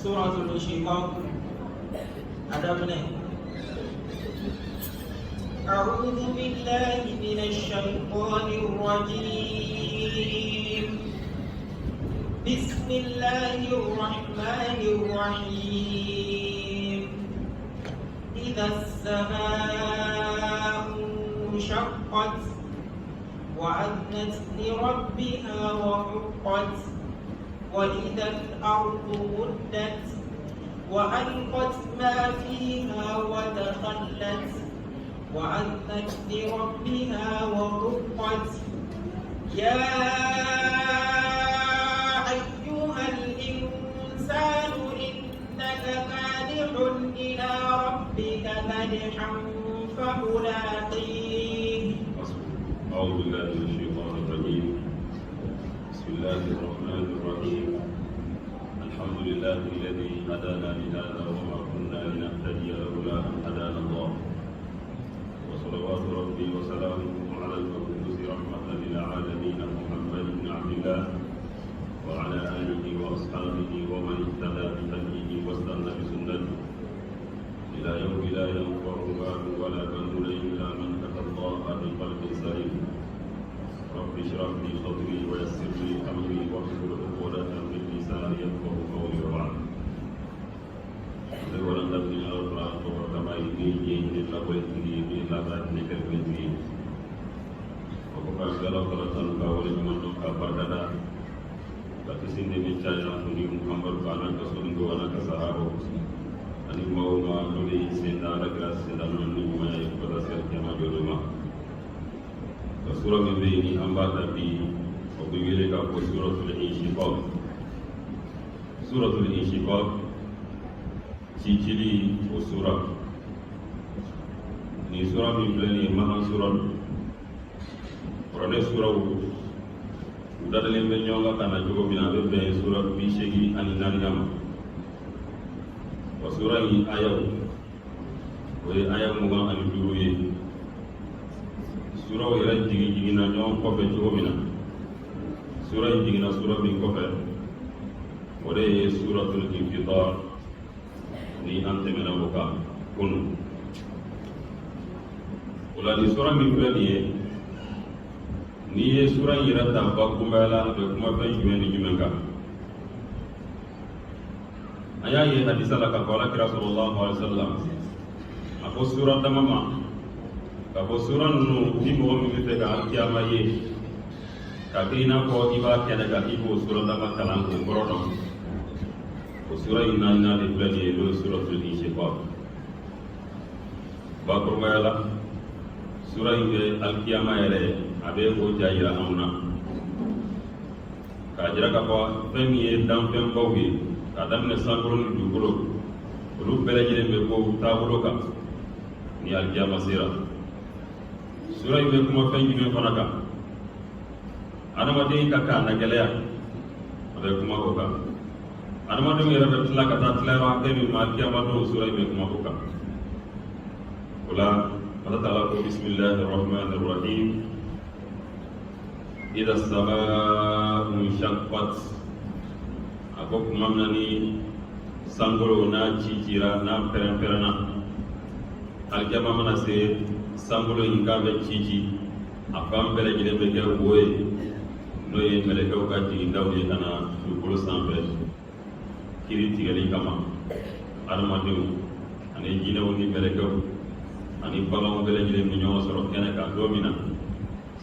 سورة الانشقاق أدبنا. أعوذ بالله من الشيطان الرجيم. بسم الله الرحمن الرحيم. إذا السماء انشقت وأذنت لربها وحقت وإذا الأرض مدت وألقت ما فيها وتخلت وأذنت لربها وحقت يا أيها الإنسان إنك كادح إلى ربك كدحا فملاقيه. أعوذ بالله من الشيطان الرجيم. بسم الله الرحمن الرحيم. الحمد لله الذي هدانا لهذا وما كنا لنهتدي لولا أن هدانا الله. وصلوات ربي وسلامه على المبعوث رحمة للعالمين محمد بن عبد الله وعلى آله وأصحابه ومن اهتدى بهديه واستنى بسنته إلى يوم لا ينفع مال ولا بنون إلا من أتى الله بقلب سليم. رب اشرح لي صدري ويسر لي أمري واحلل عقدة من لساني يفقهوا قولي وبعد. Seorang dari Allah pertama ini yang dilakukan ini adalah negara ini. Apakah segala peraturan kawal yang menunjukkan pada bagi sini mencari suri Muhammad anak kesulitan anak kesahabat. Ani mau mengalami sendara keras dan menunggu yang pada setiap rumah. Surah ini hamba tadi apabila kau suratul Insyiqaq. Suratul Insyiqaq ciri surah. Ni surah ini mana surah? Orangnya surah udah dalam benyoga karena juga bina bebe surah bisegi aninari nama. Surah ini ayat, ayat muka anu dulu ye. Surah ini jigi na nyong kope juga bina. Surah ini jigi na surah bin kope. Oleh suratul Infitar. Ni ante mena boka kun. Ulah di surah minggu ni surah ira tampak kumbala be kuma pe jumen ka. Aya ye hadis ala ka qala Rasulullah sallallahu alaihi wasallam. Aku surah tamama. Aku surah nu di mo mi te ka kiyama ye. Ka kina ko iba kena ka ibu surah tamama kalang ko rodo. Surah inna lillahi wa suratul Insyiqaq. Bakor mayala surah ini al-qiyamah ere abe ko jayira amna. Kajira ka ko femi dam fem bawgi adam ne sangrol dugulo. Ru belajire be ko tabulo ka ni al-qiyamah sira. Surah ini kuma fengi me fanaka. Anama de ka kana gelaya. Abe kuma ko ka. Anamadu yɛrɛ bɛ tila ka taa tilayɔrɔ hakɛ min ma kiyamadenw sura in bɛ kuma o kan. O la Ala Taala ko bisimilahi rahmani rahim. Ida samaa'u inshaqqat. A ko kuma min na ni sankolo n'a cicira n'a pɛrɛn-pɛrɛnna. Alikiyama mana se sankolo in k'a bɛ cici a fan bɛɛ lajɛlen bɛ kɛ wo ye n'o ye mɛlɛkɛw ka jigindaw ye ka na dugukolo sanfɛ. Kiri tigɛli kama adamadenw ani jinɛw ni mɛlɛkɛw ani baganw bɛɛ lajɛlen bɛ ɲɔgɔn sɔrɔ kɛnɛ kan don min na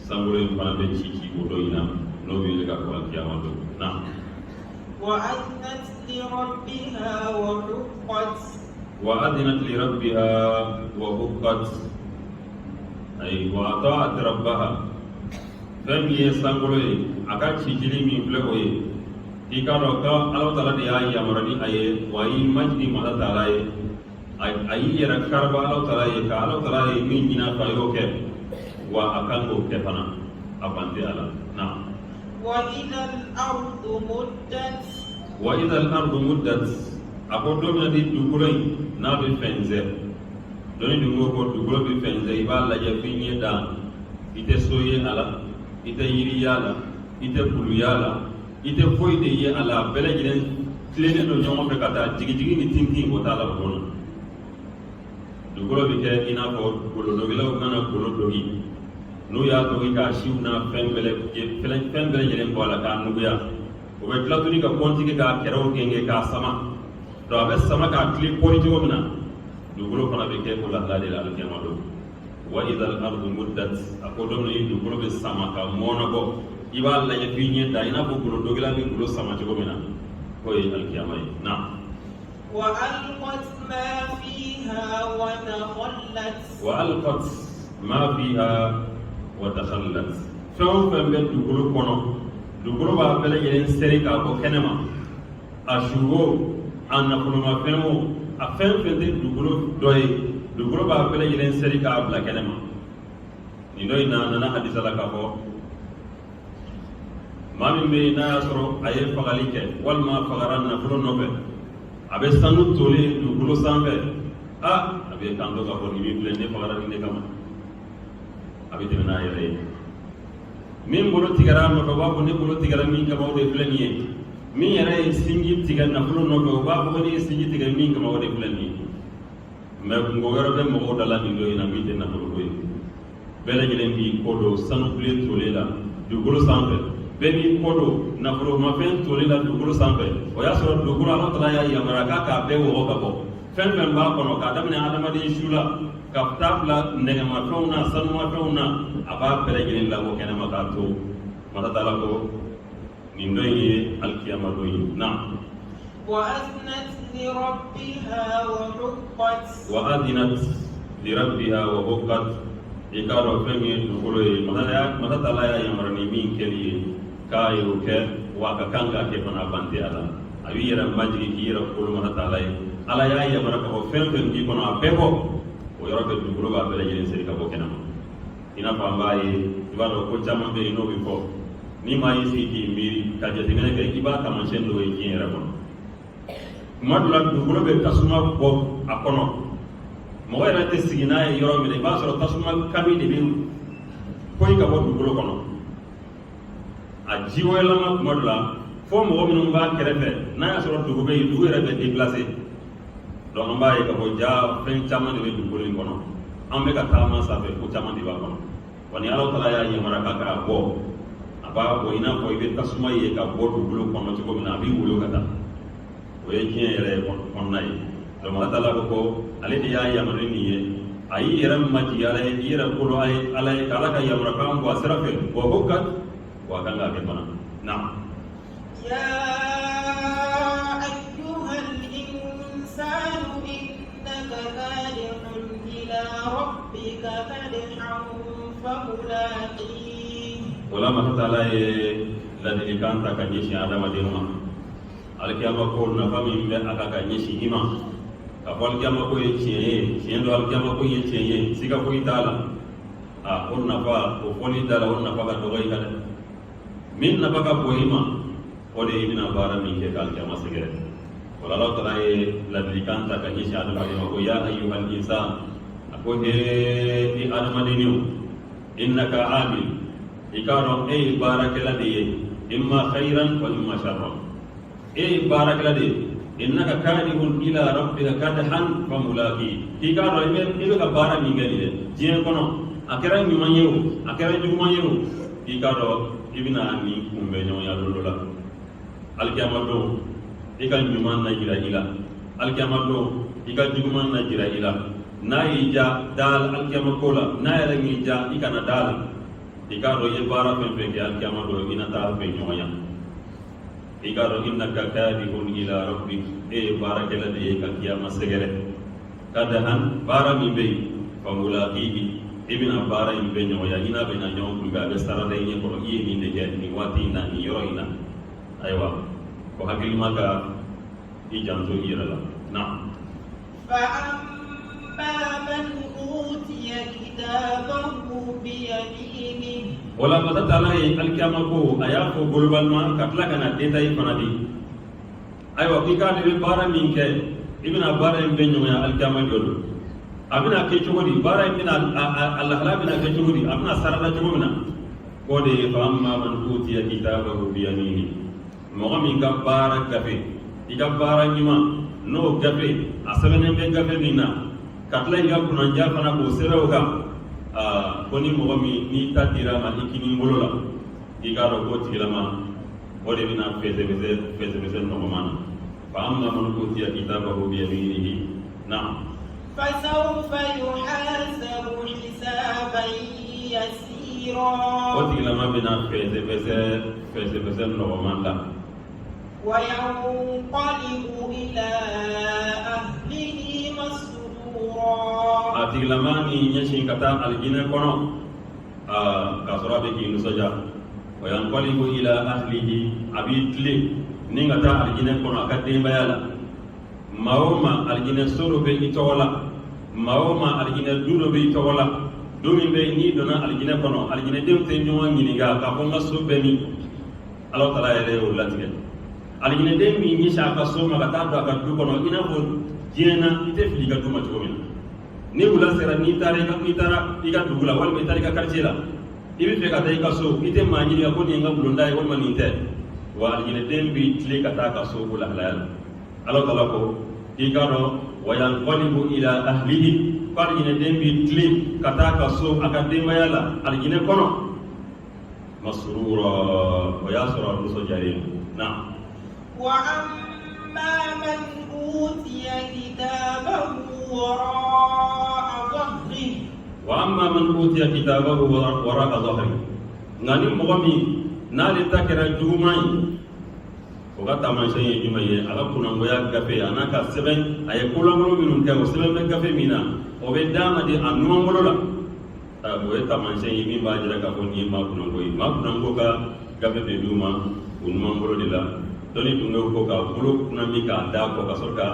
sankolo in fana bɛ ci o don in na n'o bɛ wele ka fɔ alkiyama don na. وأذنت لربها وحقت. وأذنت لربها وحقت. أي وأطاعت ربها. fɛn min ye sankolo ye a ka cicili min filɛ o ye. Ika roka Allah Taala dia yamarani aye wa imajni mala Taala ye ayi yara karba Allah Taala ye ka Allah Taala ye min jina fa yo ke wa akan ko ke fana abante ala na. Wa idhal ardu muddat. Wa idhal ardu muddat. Ako do mi di dugulay na be fenze. Doni dungo ko dugulo be fenze iba la ya finye da ite soye ala ite yiri yala ite bulu yala ite foyi de ye ala bɛɛ lajɛlen tilen do ɲɔgɔn fɛ ka taa jigijigi ni tintin o t'a la o kɔnɔ dugukolo bɛ kɛ i n'a fɔ golodogilaw mana golo dogi n'u y'a dogi k'a siw na fɛn bɛɛ lajɛlen bɔ a la k'a nuguya o bɛ tila tuguni ka kɔntigi k'a kɛrɛw gɛngɛ k'a sama donc a bɛ sama k'a tile pɔri cogo min na dugukolo fana bɛ kɛ o lahala de la alikiyama don wa idal ardu muddat a ko don min dugukolo bɛ sama ka mɔɔnabɔ i b'a lajɛ f'i ɲɛ da i n'a fɔ golodogila bɛ golo sama cogo min na k'o ye alikiyama ye na وألقت ما فيها وتخلت وألقت ما فيها وتخلت fɛn o fɛn bɛ dugukolo kɔnɔ dugukolo b'a bɛɛ lajɛlen seri k'a bɔ kɛnɛma a su o a nafolomafɛn o a fɛn fɛn tɛ dugukolo dɔ ye dugukolo b'a bɛɛ lajɛlen seri k'a bila kɛnɛma nin dɔ in na a nana hadisa la k'a fɔ maa min bɛ yen n'a y'a sɔrɔ a ye fagali kɛ walima fagara nafolo nɔfɛ a bɛ sanu tolen dugukolo sanfɛ a bɛ kan dɔ k'a fɔ nin min filɛ ne fagara nin de kama a bɛ tɛmɛ n'a yɛrɛ ye min bolo tigɛra a nɔfɛ o b'a fɔ ne bolo tigɛra min kama o de filɛ nin ye min yɛrɛ ye sinji tigɛ nafolo nɔfɛ o b'a fɔ ne ye sinji tigɛ min kama o de filɛ nin ye mɛ kungo wɛrɛ bɛ mɔgɔw da la nin dɔ in na min tɛ nafolo ko ye bɛɛ lajɛlen b'i kɔ don sanu bilen tolen la dugukolo sanfɛ bɛɛ b'i kɔ don nafolomafɛn tolen la dugukolo sanfɛ o y'a sɔrɔ dugukolo Ala Taala y'a yamaruya k'a bɛɛ wɔgɔ ka bɔ fɛn fɛn b'a kɔnɔ k'a daminɛ adamaden su la ka taa bila nɛgɛmafɛnw na sanumafɛnw na a b'a bɛɛ lajɛlen labɔ kɛnɛma k'a to Masa Taala ko nin dɔ in ye alikiyama don ye na وأذنت لربها وحقت وأذنت لربها وحقت i k'a dɔn fɛn min ye dugukolo ye Masa Taala y'a yamaruya ni min kɛli ye k'a ye o kɛ wa a ka kan k'a kɛ fana a ban tɛ a la a b'i yɛrɛ majigi k'i yɛrɛ kolo Masa Taala ye Ala y'a yamaruya k'a fɔ fɛn fɛn b'i kɔnɔ a bɛɛ bɔ o yɔrɔ bɛ dugukolo b'a bɛɛ lajɛlen seri ka bɔ kɛnɛma i n'a fɔ an b'a ye i b'a dɔn ko caman bɛ yen n'o bɛ fɔ ni maa y'i sigi k'i miiri ka jateminɛ kɛ i b'a taamasiyɛn dɔw ye diɲɛ yɛrɛ kɔnɔ kuma dɔ la dugukolo bɛ tasuma bɔ a kɔnɔ mɔgɔ yɛrɛ tɛ sigi n'a ye yɔrɔ min na i b'a sɔrɔ tasuma kami de bɛ poyi ka bɔ dugukolo kɔnɔ a jiwɛlɛma kuma dɔ la fo mɔgɔ minnu b'a kɛrɛfɛ n'a y'a sɔrɔ dugu bɛ yen dugu yɛrɛ bɛ déplacé donc an b'a ye ka fɔ ja fɛn caman de bɛ dugukolo in kɔnɔ an bɛ ka taama sanfɛ ko caman de b'a kɔnɔ wa ni Ala Taala y'a yamaruya k'a bɔ a b'a bɔ i n'a fɔ i bɛ tasuma ye ka bɔ dugukolo kɔnɔ cogo min na a b'i woyo ka taa o ye diɲɛ yɛrɛ kɔnɔna ye donc Ala Taala ko ale de y'a yamaruya nin ye a y'i yɛrɛ majigi Ala ye i yɛrɛ kolo Ala ye k'Ala ka yamaruya k'an bɔ a sira fɛ wa huqqat wa a kan k'a kɛ fana na يا أيها الإنسان إنك كادح إلى ربك كدحا فملاقيه wala Masa Taala ye ladilikan ta ka ɲɛsin adamaden ma alikiyama ko nafa min bɛ a kan ka ɲɛsin i ma k'a fɔ alikiyama ko ye tiɲɛ ye tiɲɛ don alikiyama ko ye tiɲɛ ye siga foyi t'a la o nafa o fɔli da la o nafa ka dɔgɔ i kan dɛ min nafa ka bon i ma o de i bɛna baara min kɛ k'alikiyama sɛgɛrɛ wala Ala Taala ye ladilikan ta ka ɲɛsin adamaden ma ko ya ayyuhal insan a ko i adamadenniw innaka amil i k'a dɔn e ye baarakɛla de ye imma khayran wa imma sharran e ye baarakɛla de ye innaka kadihun ila rabbika kadhan famulaqi k'i k'a dɔn i bɛ ka baara min kɛ nin dɛ diɲɛ kɔnɔ a kɛra ɲuman ye o a kɛra juguman ye o k'i k'a dɔn i bɛna nin kunbɛ ɲɔgɔnya don dɔ la alikiyama don i ka ɲuman na jira i la alikiyama don i ka juguman na jira i la n'a y'i ja da alikiyama ko la n'a yɛrɛ m'i ja i kana da la i k'a dɔn i ye baara fɛn fɛn kɛ alikiyama don i na taa fɛ ɲɔgɔnya i k'a dɔn innaka kadihun ila rabbik e ye baarakɛla de ye ka kiyama sɛgɛrɛ kadhan baara min bɛ yen famulaqihi i bɛna baara in bɛɛ ɲɔgɔnya i n'a bɛna ɲɔgɔn kunbɛn a bɛ sara da i ɲɛ kɔrɔ i ye nin de kɛ nin waati in na nin yɔrɔ in na ayiwa ko hakilima ka i janto i yɛrɛ la na فأما من أوتي كتابه بيمينه wala Masa Taala ye alikiyama ko a y'a fɔ globalement ka tila ka na détail fana di ayiwa k'i k'a de bɛ baara min kɛ i bɛna baara in bɛɛ ɲɔgɔnya alikiyama jɔ don a bɛna kɛ cogo di baara in bɛna a lahala bɛna kɛ cogo di a bɛna sarada cogo min na k'o de ye fa amma man utiya kitabahu biyaminihi mɔgɔ min ka baara gafe iga bara nyima no gafe asabene be gafe mina katla iga kunanja fana ko seroga koni mo ni tadira ma ikini molola iga ro ko tilama ode bina feze no mana fa amma man utiya kitabahu bi yaminihi na'am فسوف يحاسب حسابا يسيرا وتلما بنا فeze no mana وينقلب إلى أهله مسرورا أتلماني يشين كتا الجنة كنو كسرى بكي نسجا وينقلب إلى أهله أبيتلي نيغتا الجنة كنو أكدين بيالا ماوما الجنة سورو بي إتولا ماوما الجنة دورو بي إتولا دومين بي ني دونا الجنة كنو الجنة ديو تنجوان نيغا كفونغا سوبني الله تعالى يليه ولاتك aligine den mi nyisha ka so ma kata do ka du kono ina fo jena ite fili ka du ma jomi ni wula sera ni tare ka ni tara iga du wula wal mi tare ka karjela ibi fe ka dai ka so ite ma nyiri ko ni ngam blonda e wal ma ni te wa aligine den bi tle ka ta ka so wula halal Allah taala ko iga do wa yanqalibu ila ahlihi ko aligine den bi tle ka ta ka so aka de mayala aligine kono masrura wa yasra rusul jarim na وأما من أوتي كتابه وراء ظهره وأما من أوتي كتابه وراء ظهره ngani mogami nali takira jumai ogata manshey jumai ala kunango ya gafe anaka seben ay kulangolo minun ka seben be gafe mina obe dama di anumangolo la o eta manshey mi ba jira ka ko ni ma kunango ka gafe be duma unumangolo dila doni tungo ko ka bulu kuna mi ka da ko ka sorka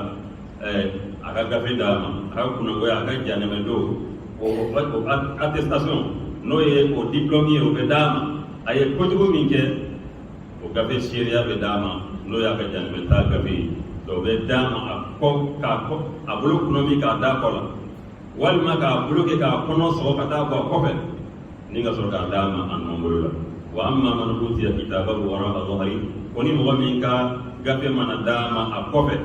aga gafe da ma aga kuna go aga jane me do o attestation no ye o diplôme o be dama ay ko jugo min ke o gafe syria be dama no ya ga jane me ta gafe do be dama ko ka ko abulu kuna mi ka da ko la wal ma ka bulu ke ka kono so ka da ko ko fe ni ga sorka dama an mongolo la wa amma man utiya kitabahu wara dhahri koni mo min ka gafe mana dama a kofe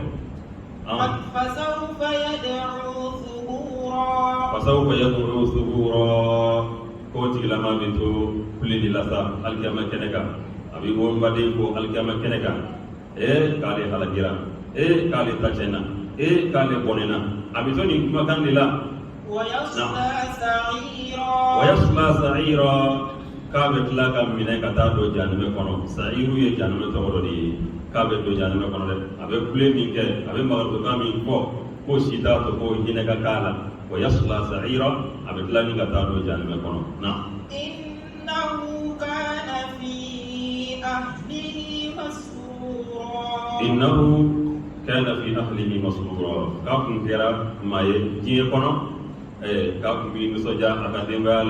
فسوف يدعو ثبورا كوتي لما بنتو كل لسا الكما كنكا ابي بون بدي ko alkama keneka kale halagira kale tachena kale bonena abi toni kuma kan dila ويصلى سعيرا kabe tla kam mine kata do janbe kono sairu ye janbe to wodi kabe do janbe kono de abe kule min ke abe magar do kami ko sita to ko hine ka kala wa yasla sa'ira abe tla ni kata do janbe kono na innahu kana fi ahlihi masrura kafun kera maye jiye kono kafun bi nusoja akademba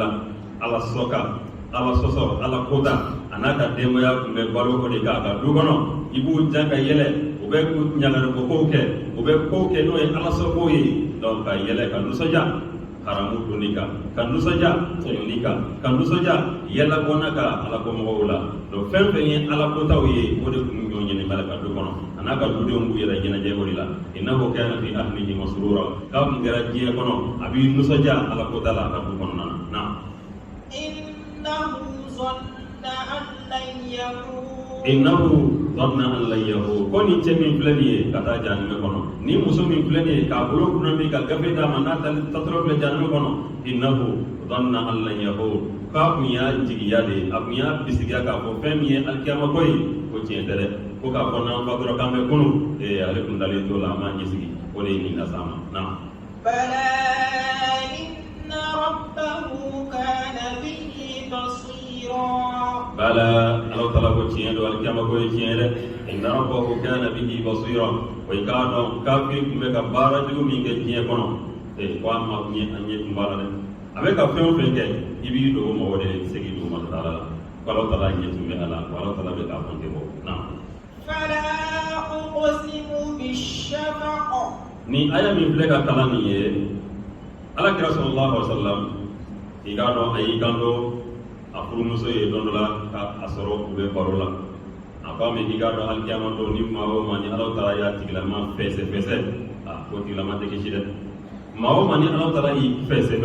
ala soka ala soso ala kota anaka demaya kumbe balo ko de ka du kono ibu janga yele ube ku nyagaro ko ke no e ala so ko yi donc ka yele ka nusoja haramu dunika kan nusoja tonika kan nusoja yela bonaka ala ko mo wala do fembe yin ala kota wi o de ku nyonyi ni malaka du kono anaka du de ngu yela jina je gorila innahu kana fi ahlihi masrura ka ngara je kono abi nusoja ala kota la ka du kono na innahu dhanna an lan yahur koni chemin flani kata janme kono ni muso min flani ka bulo kuna mi ka gafe da manata tatro be janme kono innahu dhanna an lan yahur ka miya jigiya de abiya bisiga ka ko femiye alkiyama koy ko tiendere ko ka ko nan fadro kambe kunu ale kun dali to la ma jisigi ko le ni nasama na bala inna rabbahu kana bihi basira bala Allah taala ko tiendo alkiyama ko tiende inna rabbahu kana bihi basira wa ikado kafi kumbe ka bara jugu mi nge tiye kono ko amma ni anye kumbala de abe ka feo fenge ibi do mo wode segi do ma taala ko Allah taala nge tumbe ala ko Allah taala be ka fonte bo na fala uqsimu bishafaq ni aya mi fle ka kala ni ye ala kira sallallahu alaihi wasallam igado ayi gando afuru muso ye dondola ka asoro ube barola akame igado alkiyama do ni mawo mani Allah taala ya tiglama fese ko tiglama te kishide mawo mani Allah taala yi fese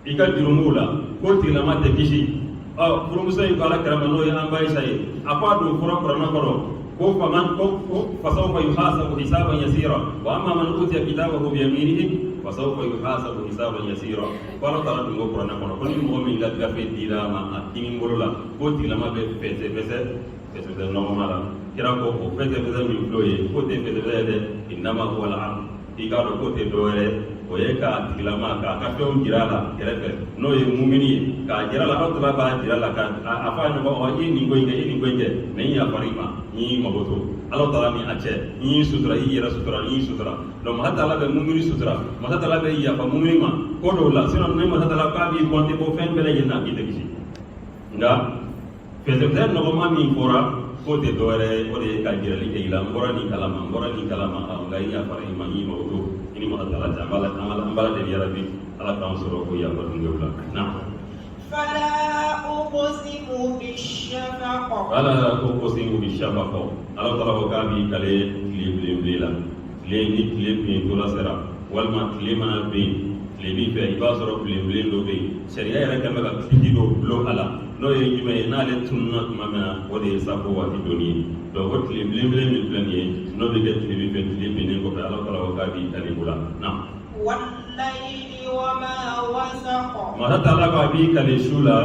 ika jurumula ko tiglama te kishi furumuso yi kala karama no ya ambai sai apado fura koro ko faman ko fasawfa yuhasabu hisaban yasira wa amma man utiya kitabahu bi yaminihi fasawfa yuhasabu hisaban yasira qala ta'ala ngo qur'ana kono ko ni mo min ga fe dira ma atimi ngolola ko tiglama be fese no mala kira ko fese mi floye ko te fese de inma huwa al-am igado ko te doere o ye ka tiglama ka fɛnw jira la kɛrɛfɛ n'o ye mumini ka jira la Allah taala b'a jira la ka a fa ɲɔgɔn i nin ko in kɛ mais i yafari ma i mago to Allah taala ni a cɛ i sutura i yɛrɛ sutura i sutura donc masa taala bɛ mumini sutura masa taala bɛ yafa mumini ma ko dɔw la sinon ni masa taala k'a b'i compter ko fɛn bɛɛ lajɛlen na k'i tɛ kisi nka fɛsɛfɛsɛ nɔgɔma min fɔra ko tɛ dɔwɛrɛ o de ye ka jirali kɛ i la n bɔra nin kalama nka i yafari ma i mago to ini ma Allah taala ambala de ya rabbi ala kan soro ko ya ko ngewla na fala uqsimu bishafaq ala taala ko kabi kale liblela le ni libi to la sera wal ma limana bi libi fe iba soro libi lo be sharia ya kan ga fidido lo ala no ye jume na le tunna mamana wode sabo wa doni do ko libi mi planie no be get libi fe libi ne ko ala taala ko kabi kale bula na والليل وما وسق masa taala ko abi kale shula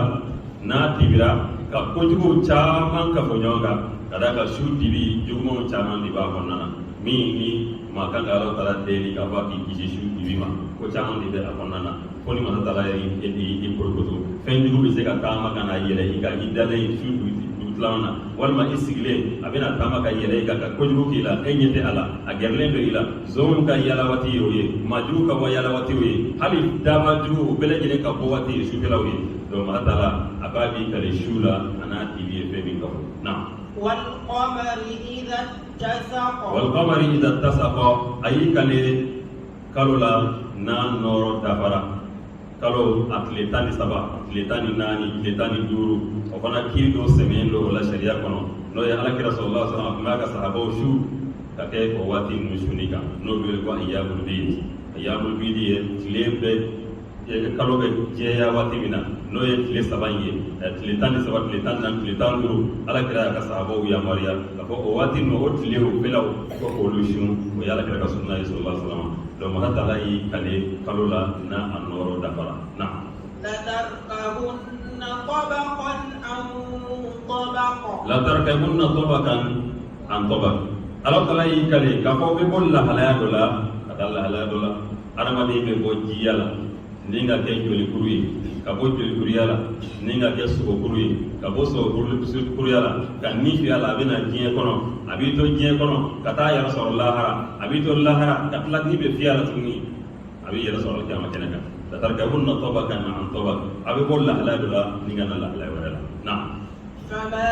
na tibira ka kojugu caman ka fɔ ɲɔgɔn kan ka da ka su dibi jugumanw caman de b'a kɔnɔna na min ni ma kan ka ala taala deli ka fɔ k'i kisi su dibi ma ko caman de bɛ a kɔnɔna na fo ni masa taala i porokoto fɛn jugu bɛ se ka taama ka na yɛlɛ i ka i dalen su dugutilaw na walima i sigilen a bɛna taama ka yɛlɛ i ka kojugu k'i la e ɲɛ tɛ a la a gɛrɛlen do i la zonw ka yala waati y'o ye maajugu ka bɔ yala waati y'o ye hali dama jugu bɛɛ lajɛlen ka bɔ waati ye sufɛlaw ye donc masa taala a b'a bi kale su la a n'a tibi ye fɛn min ka fɔ na والقمر إذا اتسق أي كale kalo la n'a nɔrɔ dafara kalo a tile 13 tile 14 tile 15 o fana kiri dɔ sɛmɛnen do o la sariya kɔnɔ n'o ye alakira sallallahu alaihi wasallam a tun b'a ka sahabaw su ka kɛ o waati ninnu suni kan n'o bɛ wele ko ayyamul bid ye tile bɛɛ kalo bɛ jɛya waati min na n'o ye tile 3 ye tile 13 tile 14 tile 15 alakira y'a ka sahabaw yamariya ka fɔ o waati ninnu o tile o bɛlaw ko k'olu sun o ye alakira ka sunna ye sallallahu alaihi wasallam donc masa taala y'i kale kalo la n'a a nɔrɔ dafara na لتركبن طبقا عن طبق ala taala y'i kale k'a fɔ bɛ bɔ lahalaya dɔ la ka taa lahalaya dɔ la adamaden bɛ bɔ jiya la ni ka kɛ jolikuru ye ka bɔ jolikuruya la ni ka kɛ sogokuru ye ka bɔ sogokuruya la ka nifiya la a bɛ na diɲɛ kɔnɔ a b'i to diɲɛ kɔnɔ ka taa yɛrɛ sɔrɔ lahara a b'i to lahara ka tila ni bɛ fiya la tuguni a bɛ yɛrɛ sɔrɔ kiyama kɛnɛ kan latarkabunna tabakan an tabak a bɛ bɔ lahalaya dɔ la ni ka na lahalaya wɛrɛ la na فما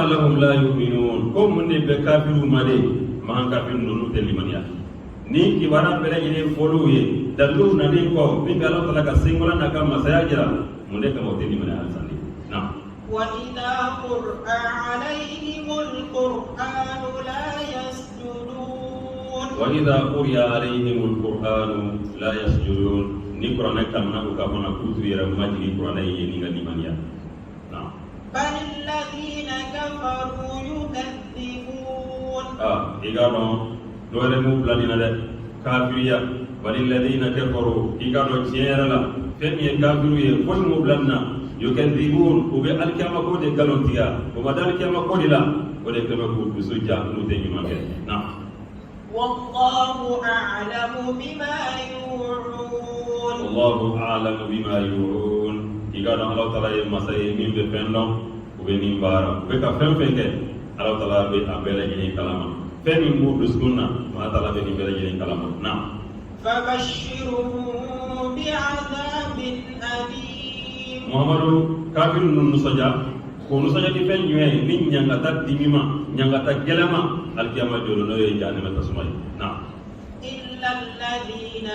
لهم لا يؤمنون ko mun de bɛ kafiru ma de man kafiru ninnu tɛ limaniya ni kibaruya bɛɛ lajɛlen fɔlɔw ye daliluw nalen kɔ min bɛ ala taala ka senkola n'a ka masaya jira mun de kama o tɛ limaniya halisa na وإذا قرأ عليهم القرآن لا يسجدون وإذا قرئ عليهم القرآن لا يسجدون ni kuranɛ kamana ko ka fana kutu yɛrɛ majigi kuranɛ ye ni ka limaniya na بل الذين كفروا يكذبون i ka dɔn dɔ wɛrɛ m'u bila nin na dɛ kafiriya bali ladina kafaru i ka dɔn tiɲɛ yɛrɛ la fɛn min ye kafiru ye foyi m'u bila nin na yukadhibun u bɛ alikiyama ko de nkalontigiya o ma da alikiyama ko de la o de kɛmɛ k'u dusu ja n'u tɛ ɲuman kɛ na والله أعلم بما يوعون والله أعلم بما يوعون i ka dɔn Alahu Taala ye masa ye min bɛ fɛn dɔn u bɛ min baara u bɛ ka fɛn fɛn kɛ Alahu Taala bɛ a bɛɛ lajɛlen kalama fɛn min b'u dusukun na Alahu Taala bɛ nin bɛɛ lajɛlen kalama na فبشرهم بعذاب أليم Muhammadu kafiru ninnu nisɔndiya k'o nisɔndiya ni fɛn jumɛn ye ni ɲangata dimi ma ɲangata gɛlɛn ma alikiyama jɔlo n'o ye jahanɛmɛ tasuma ye na إلا الذين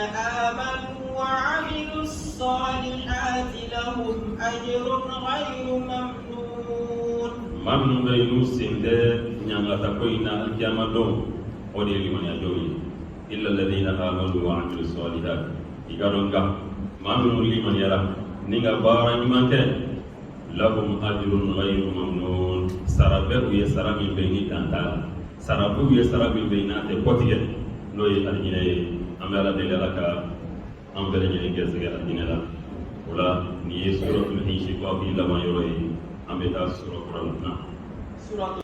آمنوا وعملوا الصالحات لهم أجر غير ممنون man be nu sinde nyangata ko ina alkiyama do o de liman ya joyi illa alladhina amanu wa amilus salihat igadonga man nu liman yara ninga bara nyimante lahum ajrun ghayru mamnun sarabe uye sarabi be ni kanta sarabu uye sarabi be na te potige noy aljine amala de laka ambere ni gesge aljine la wala ni suratul hinshi ko bi lama yoroy ambeta suratul na سورة